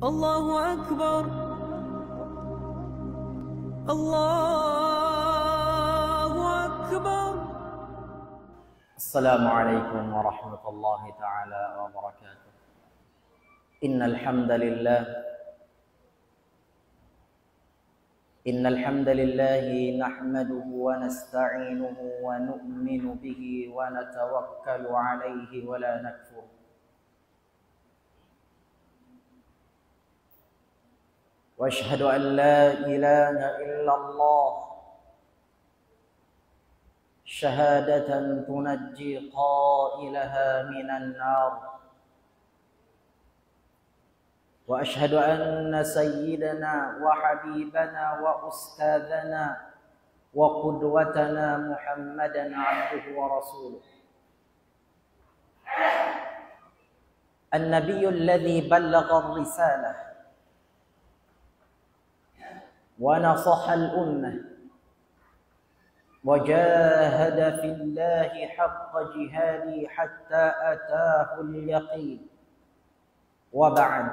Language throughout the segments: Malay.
الله أكبر الله أكبر. السلام عليكم ورحمة الله تعالى وبركاته. إن الحمد لله نحمده ونستعينه ونؤمن به ونتوكل عليه ولا نكفر. وأشهد أن لا إله إلا الله شهادة تنجي قائلها من النار. وأشهد أن سيدنا وحبيبنا وأستاذنا وقدوتنا محمدا عبده ورسوله، النبي الذي بلغ الرسالة ونصح الأمة وجاهد في الله حق جهاده حتى أتاه اليقين. وبعد،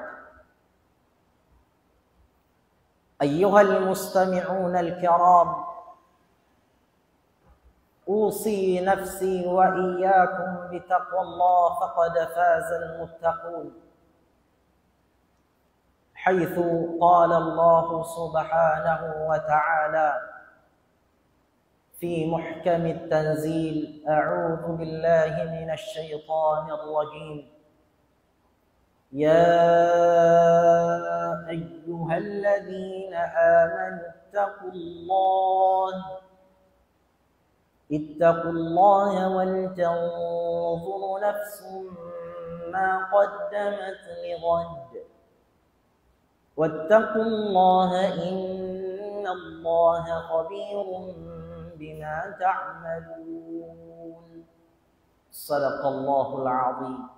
أيها المستمعون الكرام، أوصي نفسي وإياكم بتقوى الله فقد فاز المتقون، حيث قال الله سبحانه وتعالى في محكم التنزيل: أعوذ بالله من الشيطان الرجيم، يا أيها الذين آمنوا اتقوا الله ولتنظر نفس ما قدمت لغد واتقوا الله إن الله خبير بما تعملون. صدق الله العظيم.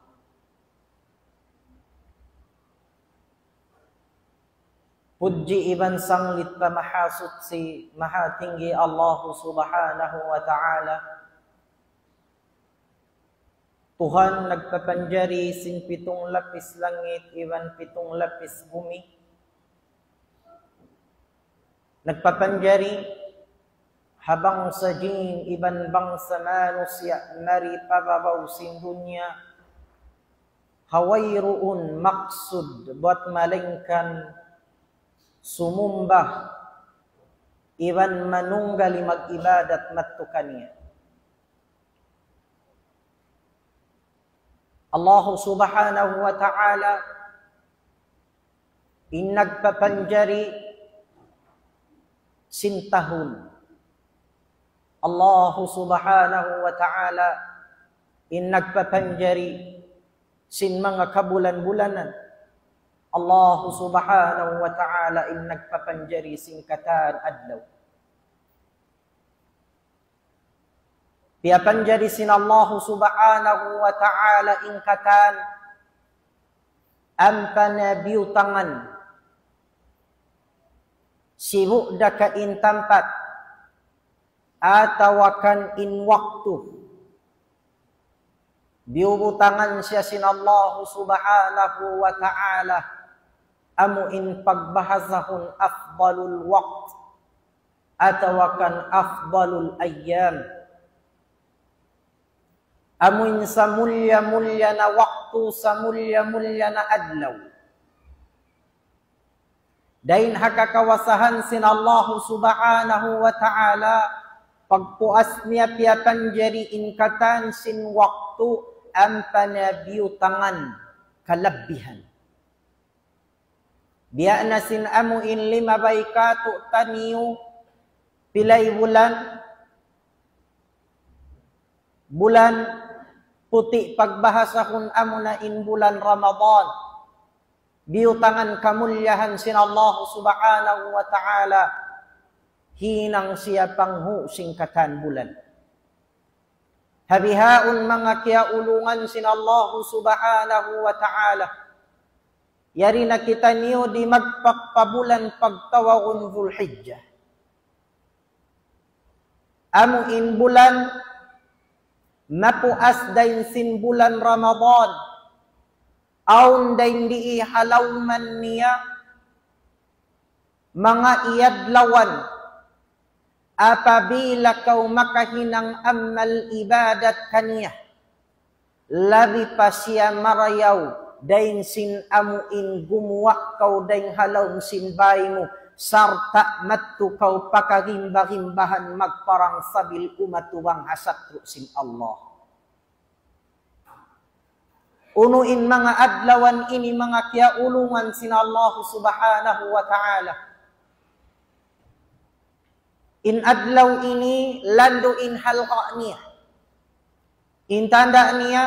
Puji iban sanglit pamahasutsi maha tinggi Allah subhanahu wa ta'ala, Tuhan nagpapanjari sin pitong lapis langit iban pitong lapis bumi, nagpapanjari habang sa jin iban bangsa manusia mari pababaw sin dunya, hawayruun maksud buat malingkan sumumbah iban manunggali mag-ibadat mattukaniya. Allah subhanahu wa ta'ala inagpapanjari sintahun. Allah subhanahu wa ta'ala inagpapanjari sin mga kabulan-bulanan. Allah subhanahu wa ta'ala nagpapanjari singkatan adlaw. Piapanjari sin Allah subhanahu wa ta'ala ingkatan ampana biutangan sibuk daka in tempat atawakan in waktu. Biubutangan siya sin Allah subhanahu wa ta'ala amu in pagbahasahun afdalul waqt atawakan afdalul ayyam. Amu in sa mulya-mulya na waktu, sa mulya-mulya na adlaw. Dahin hakakawasahan sin Allah subhanahu wa ta'ala pagpuas niya piapanjari inkatan sin waktu ampana biutangan kalabihan. Biya na sin amu in 5 baykatu taniyo pilay bulan puti pagbahasahun amu na in bulan Ramadan. Biutangan kamulyahan sin Allah subhanahu wa ta'ala hinang siya panghu singkatan bulan. Habihaun mga kiaulungan sin Allah subhanahu wa ta'ala. Yari na kita niyo di magpakpabulan pagtawawun Zulhijjah. Amu in bulan mapuas dain sin bulan Ramadan. aun dain di halauman niya mga iadlawan apabila kau makahinang amal ibadat kaniya labi pa siya marayaw dain sin amuin gumuwa kau dain halaw sin bayi mo sarta mattu kau pakagimba-gimbahan magparang sabil umatuwang hasatru sin Allah. Unuin mga adlawan ini mga kiaulungan sin Allah subhanahu wa ta'ala. In adlaw ini lando in halqa niya. In tanda niya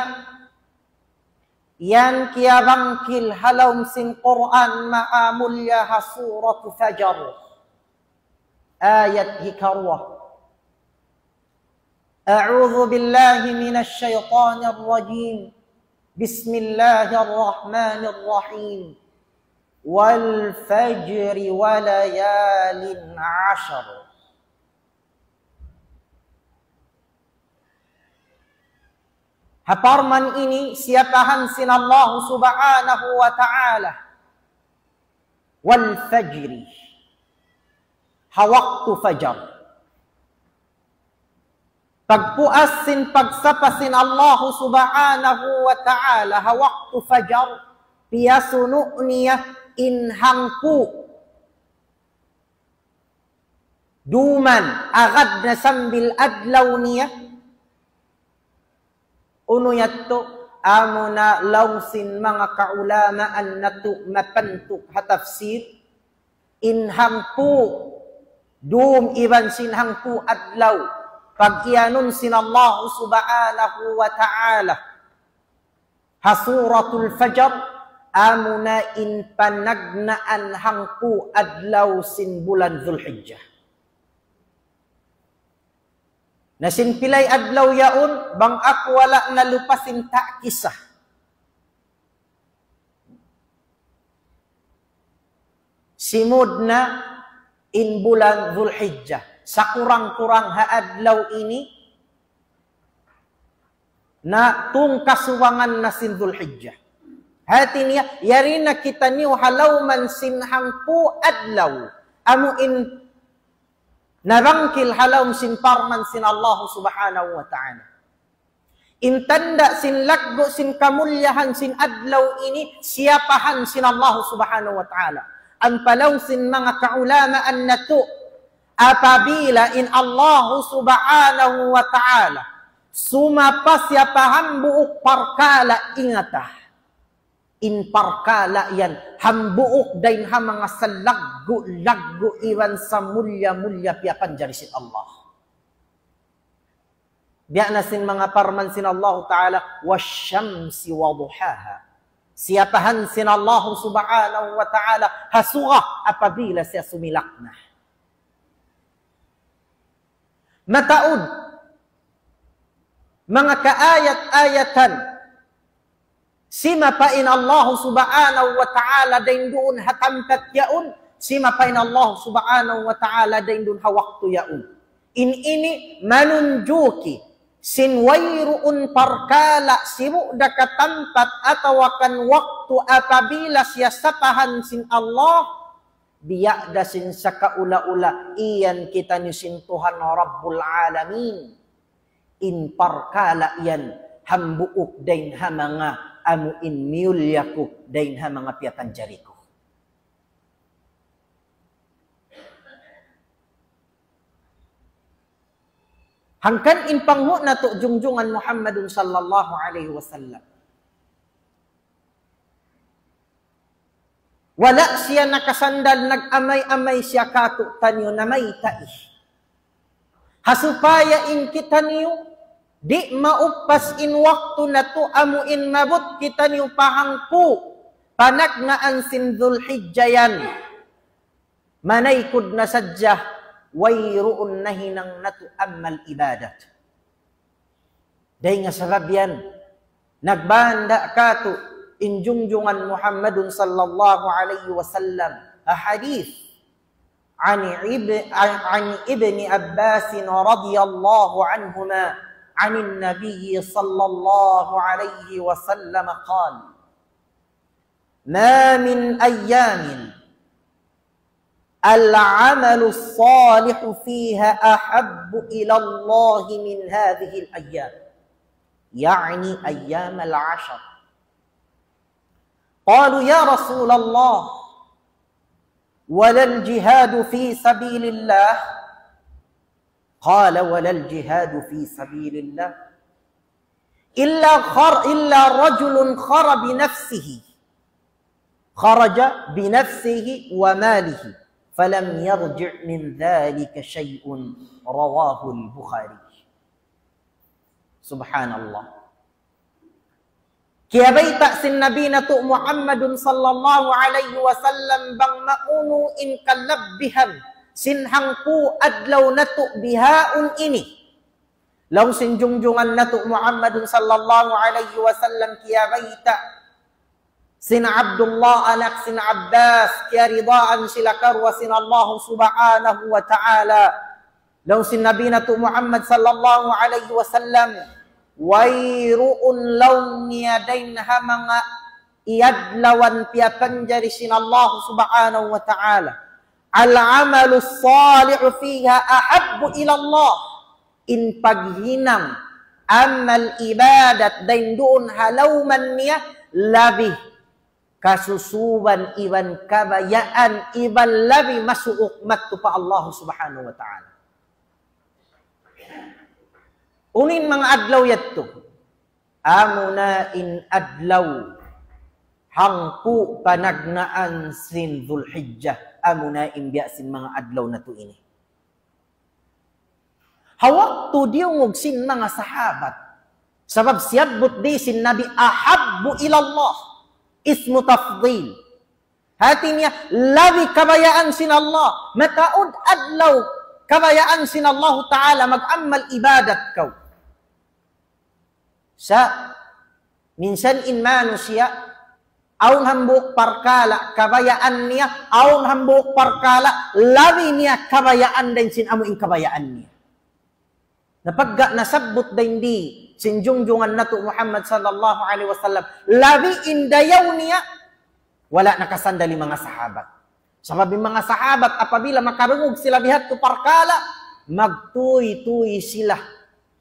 yan kia bangkil halawm sin Quran ma'amulya ha suratu Fajar. Ayat hikarwa. A'udhu billahi minash shaytanir rajim. Bismillahirrahmanirrahim. Wal fajri wa layalin 'ashr. Haparman ini siapahan sin Allah subhanahu wa ta'ala. Wal fajri. Hawaktu fajar. Pagpuas sin pagsapasin Allah subhanahu wa ta'ala. Hawaktu fajar. Piyasunu niya inhangku. Duman agad na sambil adlaw niya. Uno yatto amuna lawsin mga kaulamaan natu mapantuk hatafsir inhangpu dum iban sinhangpu adlaw pagkianun sin Allah subhanahu wa ta'ala hasuratul fajar amuna in panagnaan hangpu adlaw sin bulan Zulhijjah. Nasin pilay adlaw yaun, bang ako wala nalupasin ta kisah. Simud na in bulan Zulhijjah. Sa kurang-kurang haadlaw ini, na tung kasuwangan na sin Zulhijjah. Hati niya, yari na kita niyo halaw man sinhangpu adlaw. Amuin nabangkil halawm sin parman sin Allah subhanahu wa ta'ala. Intanda sin laggo sin kamulyahan sin adlaw ini siapahan sin Allah subhanahu wa ta'ala. Ang palaw sin mga kaulamaan na to apabila in Allah subhanahu wa ta'ala sumapa siapahan buok parkala ingatah. In parkala yan, hambuok dain ha mga salaggo iwan sa mulya-mulya piyapan jarisin Allah. Biya na sin mga parman sin Allah ta'ala, wasyamsi wa duhaha. Siyapahan sin Allah subhanahu wa ta'ala, hasuha apabila siya sumilak na. Mataud, mga kaayat-ayatan, sima pa in Allah subhanahu wa ta'ala dain doon hatamkat yaun. Sima pa in Allah subhanahu wa ta'ala dain doon hawaktu yaun. In ini manunjuki sinwayruun parkala simu da katampat atawakan waktu apabila siya sapahan sin Allah biya da sin sa kaula-ula iyan kita ni sin Tuhan Rabbul Alamin. In parkala yan hambuok dain ha mga amuin miyulyaku dain ha mga piyatan jariku. Hangkan in panghu na to jungjungan Muhammadun sallallahu alaihi wasallam. Wala siya nakasandal nag-amay-amay siya kato tanyo na may taih. Hasupaya in kita niyo di maupas in waktu na to amuin mabot kita niyo pahangku panagnaan sin Zulhijjah yan. Manaykod na sadyah wayruun nahinang natu amal ibadat. Dahil nga sabab yan, nagbanda ka to injungjungan Muhammadun sallallahu alaihi wasallam a hadith an ibn Abbas radiyallahu anhuma عن النبي صلى الله عليه وسلم قال ma min ayyamin al-'amalu as-salihu fiha ahabbu ila Allah min hadhihi al-ayyam, yani ayyam al-'ashr. Qalu ya Rasulullah, walal jihadu fi sabilillah? Qala walal jihadu fi sabilillah illa rajulun kharaja binafsihi wa malihi falam yarji' min dhalika syai'un, rawahu al-Bukhari. Subhanallah. Kia baita sin Nabi natu Muhammadun sallallahu alaihi wasallam bang maunu in kalabbihan sin hangku adlaw natu bihaun ini. Law sin jungjungan natu Muhammadun sallallahu alaihi wasallam kia baita sin Abdullah anak sin Abbas kia ridaan silakar wa sin Allah subhanahu wa ta'ala. Law sin Nabi natu Muhammad sallallahu alaihi wasallam wairuun law niadain hamanga iadlawan pia panjari sin Allah subhanahu wa ta'ala. Al-amalu salihu fiha ahabbu ila Allah, in paghinang amal ibadat dain doon halauman niya labih kasusuban iban kabayaan iban labih masuukmat tu pa Allah subhanahu wa ta'ala. Unin mga adlaw yatto, amuna in adlaw hangpu panagnaan sin Dzulhijjah, amuna in biasin mga adlaw na to ini. Hawak to diungog sin mga sahabat, sabab siyabot di sin Nabi ahabbu ilallah, ismu tafdil. Hati niya, labi kabayaan sin Allah, mataud adlaw kabayaan sin Allah Ta'ala, mag-amal ibadat kau. Sa minsan in manusia aun hambuk parkala kabayaan niya, aun hambuk parkala labi niya kabayaan din sin amo in kabayaan niya. Napagga nasabot din di sin jungjungan nato Muhammad sallallahu alaihi wasallam labi indayaw niya, wala nakasandali mga sahabat. Sabab mga sahabat apabila makarungog sila bihat to parkala, magtuy-tuy sila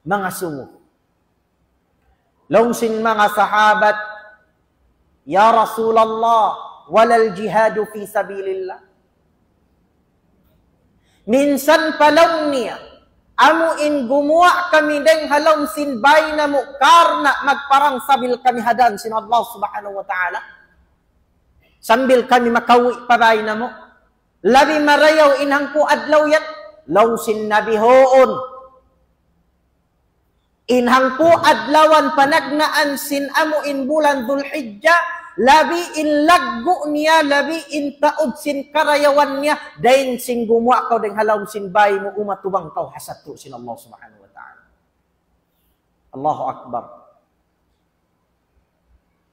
mga sungo. Longsin mga sahabat, ya Rasulullah, walal jihadu fi sabilillah. Minsan palaw niya, amuin gumawa kami deng halong sinbay na mo karna magparang sabil kami hadan sin Allah subhanahu wa ta'ala. Sambil kami makawi pabay na mo. Labi marayaw inhang po adlaw yan, longsin nabihoon. Inhang po adlawan panagnaan sin amo in bulan Dzulhijjah, labi in laggo niya, labi in taod sin karayawan niya, dain sin gumawa kau deng halaw sin bayi mo umatubang kau hasatu sin Allah subhanahu wa ta'ala. Allahu Akbar.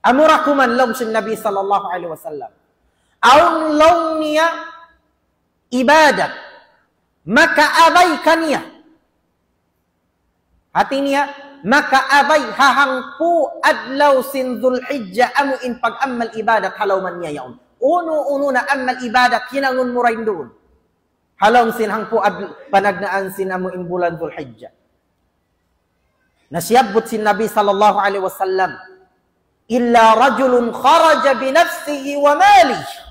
Amurakuman long sin Nabi sallallahu alaihi wasallam. Aun long niya ibadat, maka abay kaniya. Hati niya, maka abay hahangpu adlaw sin Dzulhijjah amu in pag-amal ibadat halawman niya yaon. Uno-uno na amal ibadat hinangun mo rin doon. Halawng sin hangpu panagnaan sin amu in bulan Dzulhijjah. Nasyabot sin Nabi sallallahu alaihi wasallam, illa rajulun kharaja binafsihi wa malihi.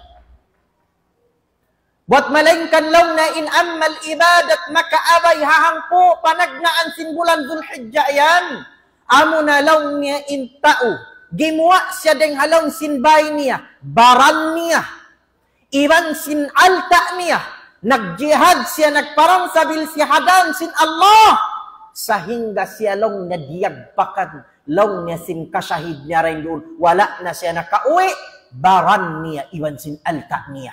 Buat malingkan law na in amal ibadat maka abay hahangpo panagnaan sin bulan Dzulhijjah yan. Amo na law niya in tao. Gimuwa siya deng halong sin bay niya, baran niya, iban sin alta niya. Nagjihad siya, nagparang sabil siya hadan sin Allah. Sahingga siya long nadiyagpakan, long niya sin kasyahid niya rin doon. Wala na siya nakauwi, baran niya, iban sin alta niya.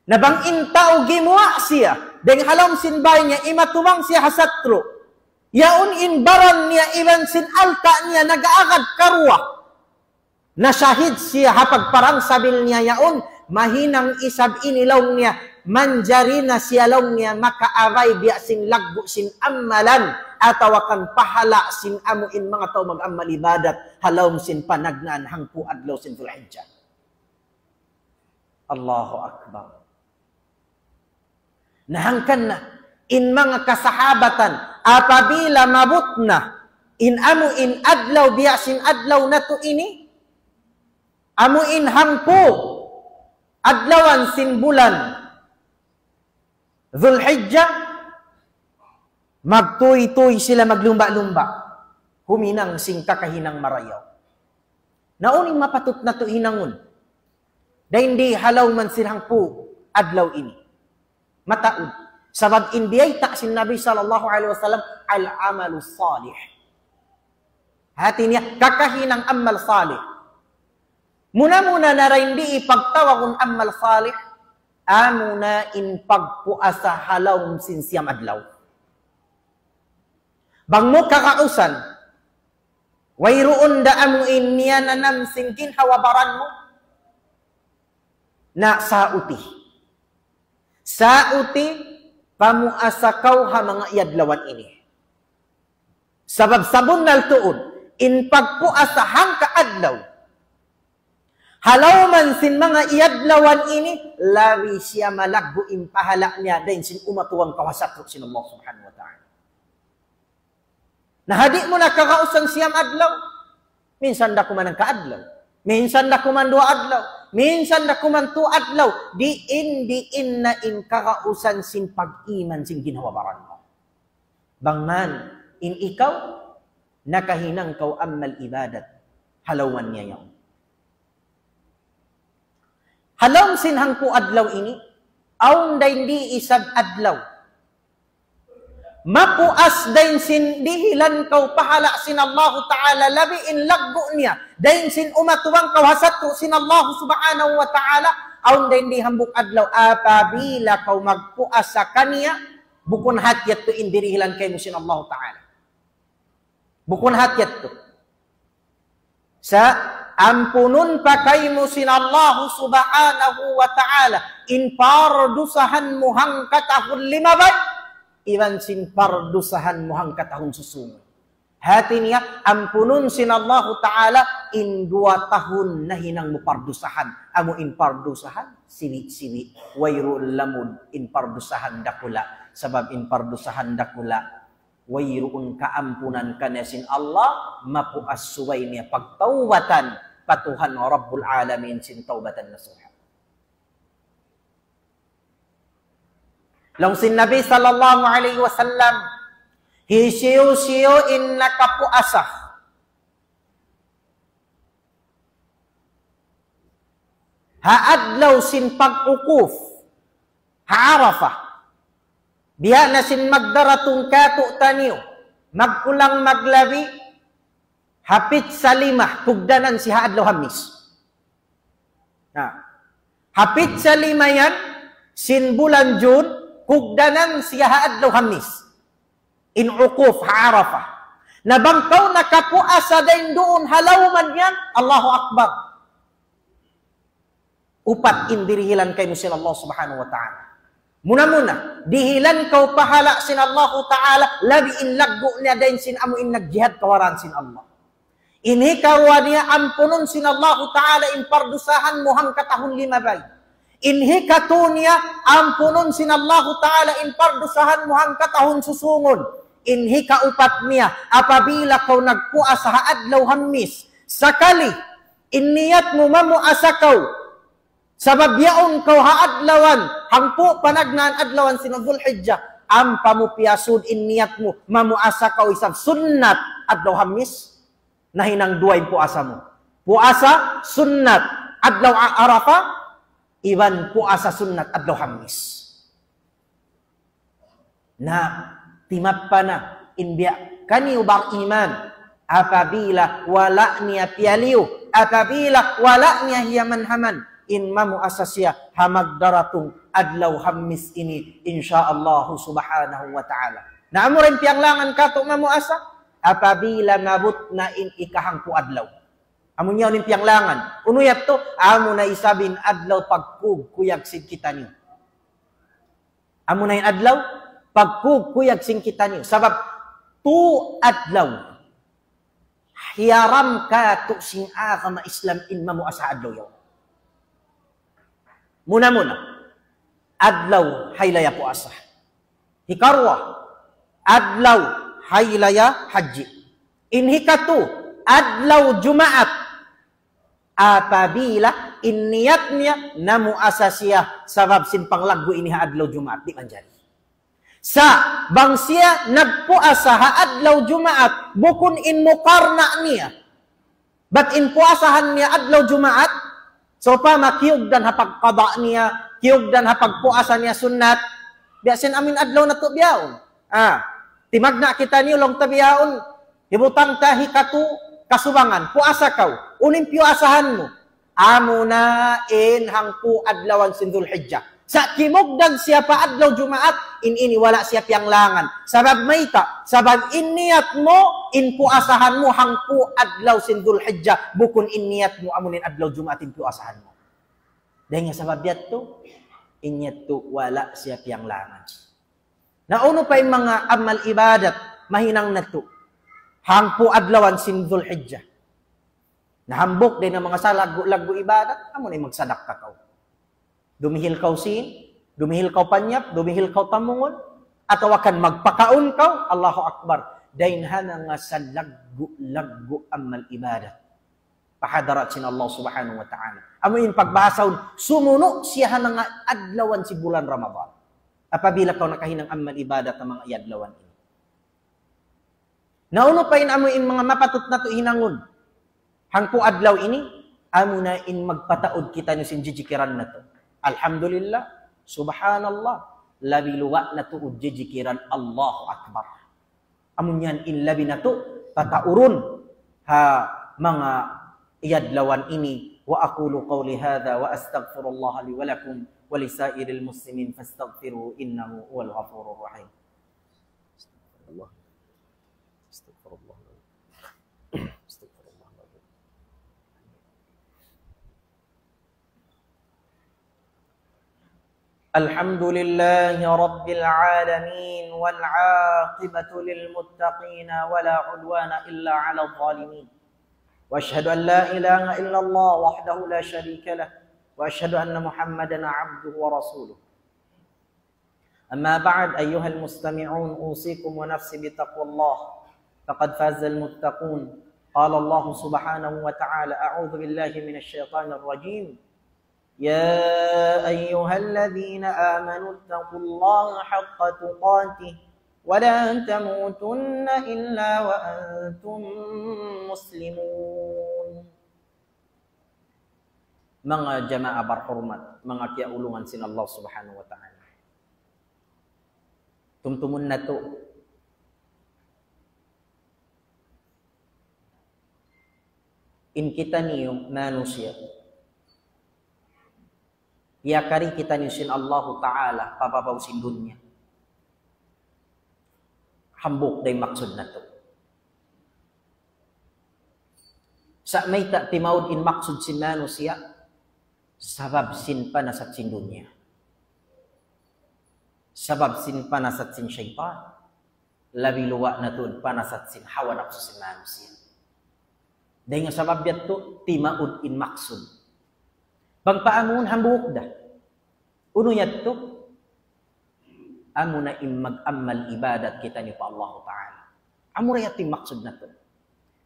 Nabang intao gimuwa siya, deng halong sinbay niya, imatubang siya hasatro. Yaon in baran niya, iban sin alta niya, nagaagad karwa. Nasyahid siya, hapag parang sabil niya yaon, mahinang isab inilaw niya, manjarina sialongnya maka arai biak sin lagbu sin amalan atau akan pahala sin amuin mga tao mag-amal ibadat halaw sin panagnaan hangpu adlaw sin Dzulhijjah. Allahu Akbar. Nahangkan na in mga kasahabatan apabila mabutna in amuin adlaw biak sin adlaw na to ini amuin hangpu adlawan sin bulan Dzulhijjah, magtuy-tuy sila maglumba-lumba. Huminang sing kakahinang marayaw. Nauning mapatut na to hinangon. Dahil hindi halaw man silang po adlaw ini. Mataud. Sabab indiyay ta sin Nabi sallallahu alaihi wasallam al-amalu salih. Hati niya kakahinang amal salih. Muna-muna na rin di ipagtawag amal salih. Amuna in pagpuasa halaw sin siyam adlaw. Bang mo kakausan, wayroon da amuin niya nanam singkin hawabaran mo na sauti. Sauti pamuasa kau ha mga iadlawan ini. Sabab sabon nal tuod, in pagpuasa hang kaadlaw. Halaw man sin mga iadlawan ini, lawi siya malagbo impahala niya dahil sin umatuwang kawasatro sin Allah subhanahu wa ta'ala. Nahadi mo na kakausan siyam adlaw, minsan da kuman ang kaadlaw, minsan da kuman dua adlaw, minsan da kuman tu adlaw, diin na in kakausan sin pag-iman sin ginawabaran mo. Bangman, in ikaw, nakahinang kau amal ibadat, halawan niya yun. Halaw sinhang po adlaw ini, aun dahin di isag adlaw. Mapuas dahin sin dihilan kau pahala sin Allah Ta'ala, labi in lagbo niya, dahin sin umatuwang kau hasatu sin Allah Subhanahu wa Ta'ala, aun dahin di hambuk adlaw, apabila kau magpuas sa kaniya, bukun hatyat to indirihilan kayo sin Allah Ta'ala. Bukun hatyat to. Sa ampunun pa kaymo sin Allah subhanahu wa ta'ala in pardusahan mo hang katahun limabay iwan sin pardusahan mo hang katahun susunod. Hati niya ampunun sin Allah ta'ala in 2 tahun na hinang mo pardusahan. Amo in pardusahan siwi-siwi wayrul lamun in pardusahan dakula. Sabab in pardusahan dakula wayruun kaampunan kanasin Allah mapuas suway niya pagtawbatan patuhan Rabbul Alamin sin taubatan nasuha. Long sin Nabi sallallahu alaihi wasallam hisiyo-siyo in nakapuasa haadlaw sin pag-ukuf ha-Arafah biya na sin magdaratong kato taniyo, magkulang maglabi, hapit sa 5, kugdanan si haadlaw hamis. Hapit sa 5 yan, sin bulan June, kugdanan si haadlaw hamis. In ukuf, ha-Arafah. Nabangkaw nakapuasa din doon, halawman yan, Allahu Akbar. Upat indirihilan kayo sin Allah subhanahu wa ta'ala. Muna-muna, dihilan kau pahala sin Allah Ta'ala, labi in laggo niya din sin amo in nagjihad kawaran sin Allah. Ini kawa niya ampunon sin Allah Ta'ala in pardusahan mo hang katahun 5 bay. Inhi katunya ampunon sin Allah Ta'ala in pardusahan mo hang katahun susungon. Inhi kaupat niya apabila kau nagpuasa haadlaw hamis. Sakali, inniyat mo mamuasa kau. Sabab yaon kau haadlawan, hangpo panagnaan adlawan sin Dzulhijjah, ampa mo piyasud in niyat mo, mamuasa kau isang sunnat adlaw hamis, na hinang 2 puasa mo. Puasa, sunnat, adlaw Arafah, iban puasa sunnat adlaw hamis. Na, timap pa na, inbiya, kani ubang iman, apabila wala niya piyaliw, apabila wala niya hiyaman-haman, in mamuasa siya hamagdaratong adlaw hamis ini insyaallah subhanahu wa ta'ala. Na amo rin pianglangan kato mamuasa apabila mabut na in ikahang pu adlaw. Amo niya rin pianglangan. Unuyat to amo na isabin adlaw pagkug kuyag sid kita ni. Amo na adlaw pagkukuyag sing kita niyo. Sabab tu adlaw hiyaram ka tu sing aga Islam in mamu asa adlaw yaw. Muna adlaw haylaya puasa. Hikarwa adlaw haylaya haji. Inhikatu adlaw Jumaat apabila niatnya namu asasiyah sabab sin panglagu ini adlaw Jumaat di manjari. Sa bangsia nagpuasa ha adlaw Jumaat bukun in mukarna niya. But in puasahan niya adlaw Jumaat so pa makiyog dan hapagqada niya, kiyog dan hapagpuasa niya sunnat. Biasin amin adlaw na to biyaon. Timagna kita niyo long tabiyaon. Hibutang tahi katu kasubangan, puasa kau. Unin piuasahan mo. Amo na in hangpu adlawan sindul hijjah. Sa kimugdag siya pa adlaw Jumaat, ini wala siya piyang langan. Sabab mayta, sabab inniyat mo, in puasahan mo hangpu adlaw sindul hijjah. Bukun inniyat mo amunin adlaw Jumaat in puasahan mo. Dahil nga sabab yat to, inyat to wala siya piyang langan. Nauno pa yung mga amal ibadat, mahinang na to. Hangpu adlawan sindul hijjah. Nahambok din ang mga lagu ibadat, amo na magsadak ka kau. Dumihil kau sin, dumihil kau panyap, dumihil kau tamungon, atau akan magpakaon kau, Allahu Akbar. Dainhana nga sa lagu amal ibadat. Pahadarat sin Allah subhanahu wa ta'ala. Amuin pagbahasahon, sumuno siya nga adlawan si bulan Ramadan. Apabila kau nakahinang amal ibadat ng mga iadlawan ini. Nauno pa in amuin mga mapatut na to hinangon. Hangpo adlaw ini, amo na in magpataod kita ni sinjijikiran na to. Alhamdulillah, subhanallah, labi luwa na to jijikiran Allahu Akbar. Amo yan in labi na to, pataurun ha mga iadlawan ini. Wa aqulu qawli hadha wa astaghfirullah li wa lakum wa lisairil muslimin fastaghfiruhu innahu huwal ghafurur rahim. Astagfirullah. Astagfirullah. الحمد لله رب العالمين والعاقبة للمتقين ولا عدوان إلا على الظالمين وأشهد أن لا إله إلا الله وحده لا شريك له وأشهد أن محمدا عبده ورسوله أما بعد أيها المستمعون أوصيكم ونفسي بتقوى الله فقد فاز المتقون قال الله سبحانه وتعالى أعوذ بالله من الشيطان الرجيم يا أيها الذين آمنوا اتقوا الله حق تقاته ولا تموتن إلا وأنتم مسلمون. Mga jamaah berhormat, mga kiaulungan sin Allah Subhanahu wa taala. Tumtumun na to. In kita niyo manusia. Yakari kita ni sin Allah Ta'ala papabaw sin dunya. Hambok day maksud na to. Sa may timawd in maksud sin manusia, sabab sin panasat sin dunya. Sabab sin panasat sin syaitan. Labi luwa na to panasat sin hawa nafsu sin manusia. Dahil nga sabab yan to, timawd in maksud. Bang paamun hambuk dah. Uno yat to, amo na mag-amal ibadat kita ni pa Allah Ta'ala. Amo rayat yung maksud na to.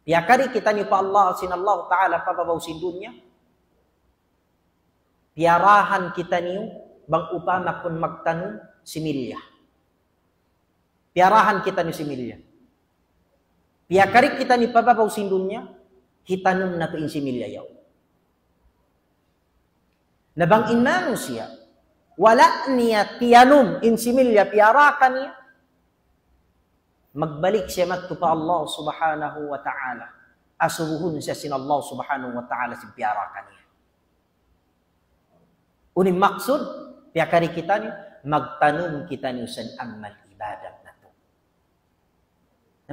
Piyakari kita ni pa Allah, sin Allah Ta'ala, papabaw sin dunya. Piyarahan kita niyo, bang upama kun magtanong, similya. Piyarahan kita ni similya. Piyakari kita ni papabaw sin dunya, hitanong na to in similya yaw. Nabang in manusia, wala niya tiyanum in similya piyarakan niya, magbalik siya magtupa Allah subhanahu wa ta'ala. Asubuhun siya sin Allah subhanahu wa ta'ala sin piyarakan niya. Unim maksud, piyakari kita niya, magtanong kita niyo sa amal ibadat na to.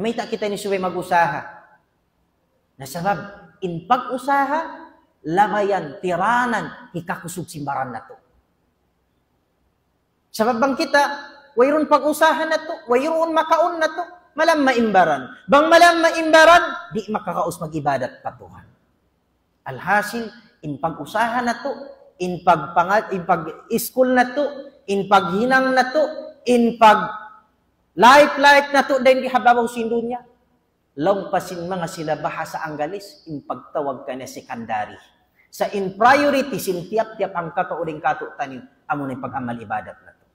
Namita kita niyo suway mag-usaha. Nasabab, in pag-usaha, lamayan, tiranan, hikakusog simbaran na to. Sabab bang kita, wayron pag-usahan na to, wayron makaon na to, malam maimbaran. Bang malam maimbaran, di makakaus mag-ibadat pa Tuhan. Alhasil, in pag-usahan na to, in pag-school na to, in paghinang na to, in pag-life na to, dahil di hababaw sindunya. Long pasin mga sila bahasa Anggalis, in pagtawag ka na secondary. Sa in priority, sin tiap-tiap ang katauling kato tanin, amo na pag-amal ibadat na to.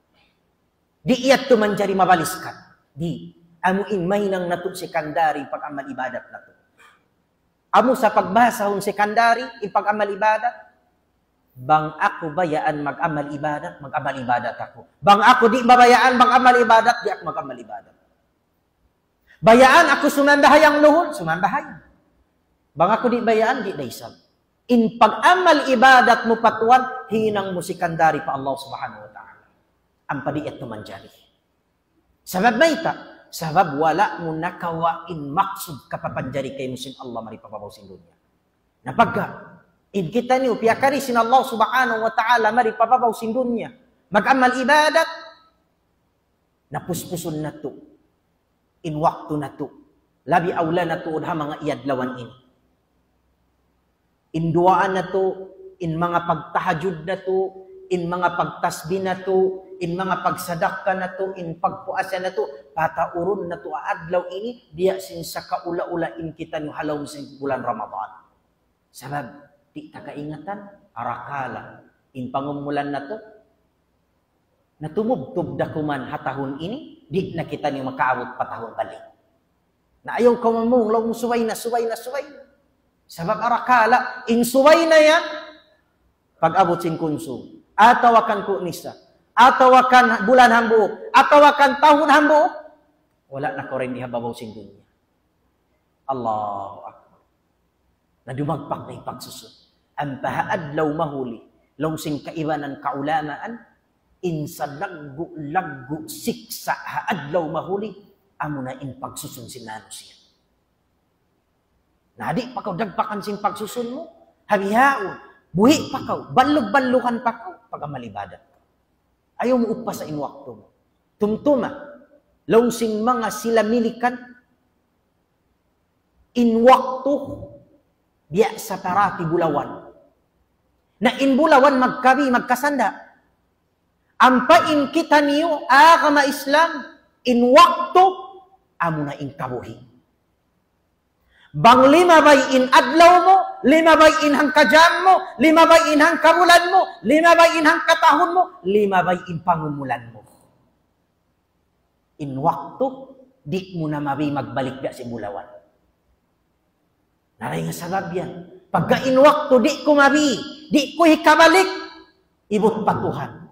Di iyat tumanjari mabaliskan. Di. Amo in mahinang na to secondary pag-amal ibadat na to. Amo sa pagbasa hong secondary, in pag-amal ibadat, bang ako bayaan mag-amal ibadat, mag-amal ibadat ako. Bang ako di babayaan mag-amal ibadat, di ako mag-amal ibadat. Bayaan ako sumambahayang luhol, sumambahayang. Bang ako di bayaan, di daysab. In pag-amal ibadat mo patuan, hinang mo secondary pa Allah subhanahu wa ta'ala. Ang padiit naman dyan. Sabab may ta, sabab wala mo nakawain maksud kapapanjari kay musin Allah maripapabaw sin dunya. Napagka, in kita niyo, piyakari sin Allah subhanahu wa ta'ala maripapabaw sin dunya. Mag-amal ibadat, napuspusun na to. In waktu na to. Labi awla na to ha mga iadlawan ini. In duaan na to, in mga pagtahajud na to, in mga pagtasbih na to, in mga pagsadaka na to, in pagpuasa na to, patauron na to adlaw ini, diya sin sa kaula-ula in kita ni halaw sa bulan Ramadan. Sabab, di ta kaingatan, arakala, in pangumulan na to, natumubtub dakuman hatahon ini, di na kita ni makaawot patahon balik. Na ayaw kamamong, law suway na. Sabab arakala, in suway na yan, pag-abot sin konsum. Atawakan ko nisa. Atawakan bulan hambuok. Atawakan tahun hambuok. Wala na ko rin dihababaw sin dunya. Allahu Akbar. Nadumagpak na ipagsusod. Ang pahaadlaw mahuli. Long sing kaibanan kaulamaan. Insa laggu siksa haadlaw mahuli. Amo na in pagsusun sin nano siya. Nadi pa kaw dagpakan sing pagsusun mo. Habihaon. Buhi pa kaw. Balog-balukan pa kaw. Pag-amal ibadat. Ayaw mo upa sa inwakto mo. Tumtuma. Long sing mga sila milikan. Inwakto. Biya sa parati bulawan. Na in bulawan magkasanda. Ampain kita niyo. Kama Islam. Inwakto. Amo na in kabuhi. Bang 5 bay in adlaw mo, 5 bay in hang kajam mo, 5 bay in hang kabulan mo, 5 bay in hang katahon mo, 5 bay in pangumulan mo. In wakto, di mo na mabi magbalik da si bulawan. Naray nga sabab yan. Pagka in wakto, di ko mabi, di ko hikabalik, ibot patuhan.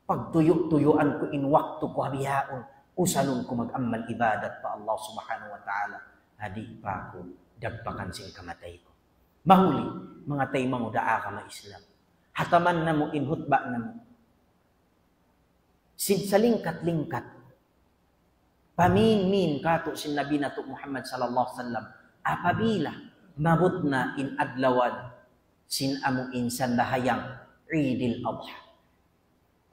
Pagtuyo-tuyuan ko in wakto ko habihaon, usalon ko mag-amal ibadat pa Allah subhanahu wa ta'ala. Hadi pa ako, dagpakan sing kamatay ko. Mahuli, mga tay mga daa ka ma-Islam. Hataman na mo, inhutba na mo. Sa lingkat-lingkat, pamin-min kato sin Nabi na to Muhammad sallallahu alaihi wasallam, apabila mabut na in adlawan sin amo insan bahayang Eidil Adha.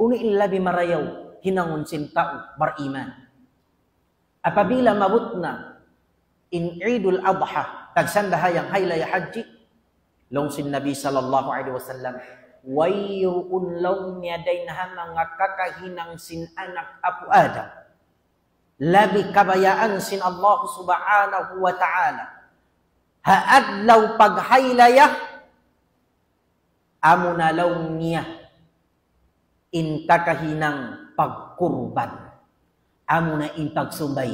Uni ilabi marayaw, hinangon sin tao, bariman. Apabila mabut na in Eidul Adha, tagsan bahayang haylaya haji, long sin Nabi sallallahu alaihi wasallam, wayun long niyaday na mga kakahinang sin anak Apu Adam. Labi kabayaan sin Allah subhanahu wa ta'ala. Haadlaw paghaylaya, amo na long niya in kakahinang pagkurban. Amo na in pagsumbay.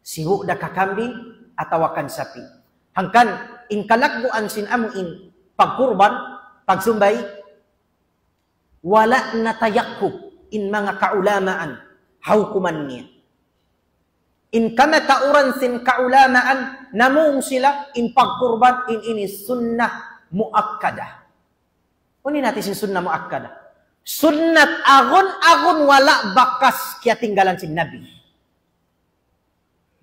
Sihu da kakambing, atawakan sapi. Hangkan in kalakbuan sin amo in pagkurban, pagsumbay, wala na tayakub in mga kaulamaan, hawkuman niya. In kamatauran sin kaulamaan, namung sila in pagkurban in ini sunnah muakkada. Unin natin sin sunnah muakkada. Sunnat agon-agon wala bakas kaya tinggalan sin Nabi.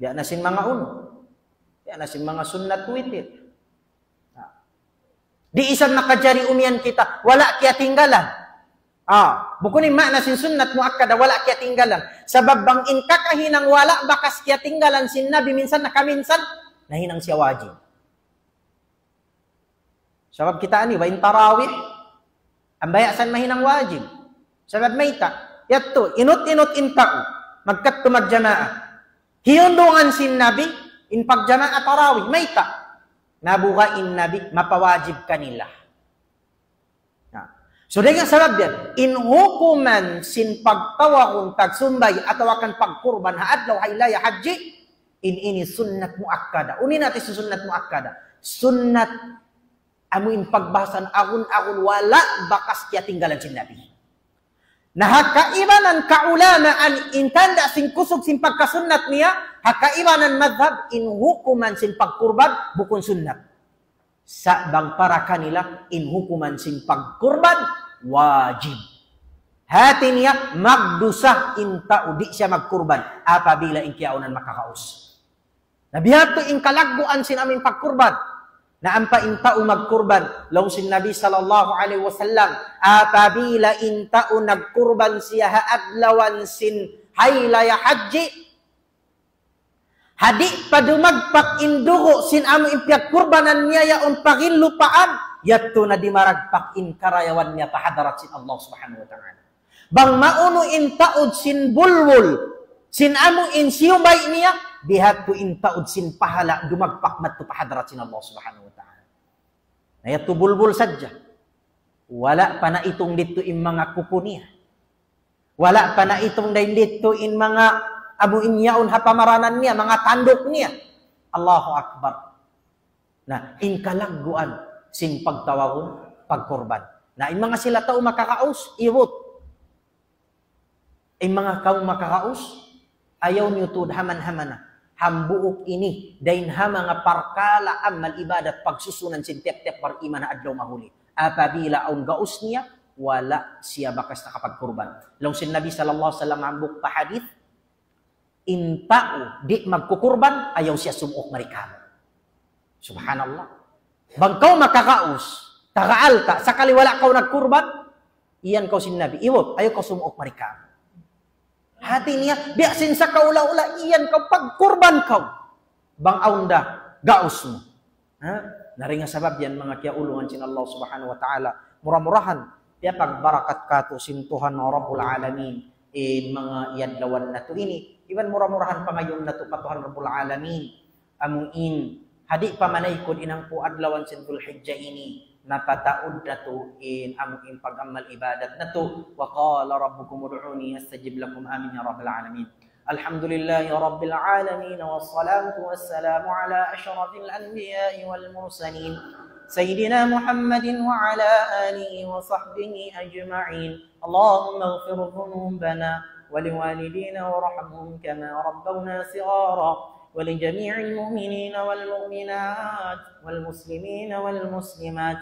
Diyan na sin mga uno. Yan na si mga sunnat witir. Di isang nakajari umian kita, wala kaya tinggalan. Bukunin makna sin sunnat muakkada wala kaya tinggalan. Sabab bang in kakahinang wala bakas kaya tinggalan sin Nabi minsan nakaminsan nahinang siya wajib. Sabab kita ani wa in tarawih ambayasan mahinang wajib. Sabab mayta yatto inut-inut intau magkat magjamaa. Hiyundungan sin Nabi in pagjamaa tarawih mayta nabuka in Nabi mapawajib kanila. So dengan sabab yan, in hukuman sin pagtawakon tagsumbay atau akan pagkurban haadlaw haylaya haji, ini sunnat muakkada. Unin natin sa sunnat muakkada. Sunnat amuin pagbahasan agun-agun wala bakas kaya tinggalan sin Nabi. Nahakaibanan kaulamaan in tanda sin kusog sin pagkasunnat niya, hakaibanan madhab in hukuman sin pagkurban bukun sunnat. Sa bang para kanila in hukuman sin pagkurban wajib. Hati niya magdusah inta udi siya magkurban apabila in kiaunan makakaus. Nabihat to in kalagbuan sin amin pagkurban na ampa inta magkurban law sin Nabi sallallahu alaihi wasallam apabila inta nagkurban siya haadlawan sin haylaya haji hadi padumagpak indugo sin amo impiag kurbanan niya yaon pagilupaan yatto na dimaragpak in karayawan niya pahadarat sin Allah subhanahu wa ta'ala. Bang mauno in taod sin bulbul sin amo in siyubay niya bihat to in taod sin pahala dumagpak matto pahadarat sin Allah subhanahu wa ta'ala. Na yatto bulbul sadya. Wala pa na itong dito in mga kuko niya. Wala pa na itong dito in mga amo inyaon hapamaranan niya, mga tandok niya. Allahu Akbar. Na in kalagguan sin pagtawawon, pagkurban. Na in mga sila tao makakaos, iwot. In mga kaong makakaos, ayaw niyo to haman-hamana. Hambuok ini, dahin hama nga parkala amal ibadat pagsusunan sin tep-tep par iman na adlaw mahuli. Apabila aun gaos niya, wala siya bakas nakapagkurban. Long sin Nabi sallallahu alaihi wasallam ambuk pa hadith, intao di magkukurban, ayaw siya sumuok marikamo. Subhanallah. Bang kau makakaus, tagaal ka, sakali wala kau nagkurban, iyan kau sin Nabi, iwot, ayaw kau sumuok marikamo. Hati niya, biasin sa kaula-ula, iyan kau pagkurban kau. Bang aunda, gaus mo. Naringa sabab yan mga kiaulungan sin Allah subhanahu wa ta'ala. Murah-murahan, ya pagbarakat kato sin Tuhan Rabbul Alamin, mga iadlawan na to ini. Iban murah-murahan pa ngayon na to pa Tuhan Rabbul Alamin. Amuin, hadi pa manaykod inang po adlawan sin Dzulhijjah ini. Napataod na to in amuin pag-amal ibadat na to. Wa qala rabbukum ud'uni astajib lakum amin ya Rabbul Alamin. Alhamdulillahi Rabbil Alamin. Wassalatu wassalamu ala ashrafil anbiya'i wal mursalin. Sayyidina Muhammadin wa ala alihi wa sahbihi ajma'in. Allahumma ighfir dhunubana ولوالدينا وارحمهم كما ربونا صغارا ولجميع المؤمنين والمؤمنات والمسلمين والمسلمات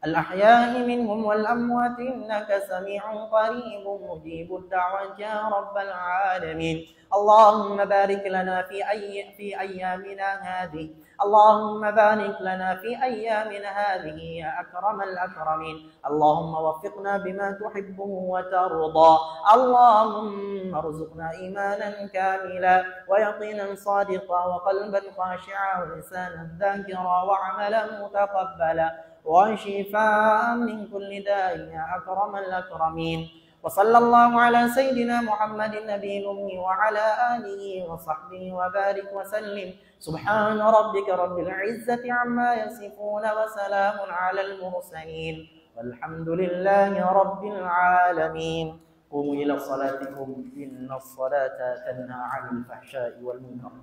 الأحياء منهم والأموات إنك سميع قريب مجيب الدعوة يا رب العالمين. اللهم بارك لنا في أيامنا هذه. اللهم بارك لنا في أيامنا هذه يا أكرم الأكرمين. اللهم وفقنا بما تحبه وترضى. اللهم ارزقنا إيمانا كاملا ويقينا صادقا وقلبا خاشعا ولسانا ذاكرا وعملا متقبلا وشفاء من كل داء يا أكرم الأكرمين. وصلى الله على سيدنا محمد النبي الأمي وعلى آله وصحبه وبارك وسلم. سبحان ربك رب العزة عما يصفون وسلام على المرسلين والحمد لله رب العالمين. قوموا إلى صلاتكم إن الصلاة تنهى عن الفحشاء والمنكر.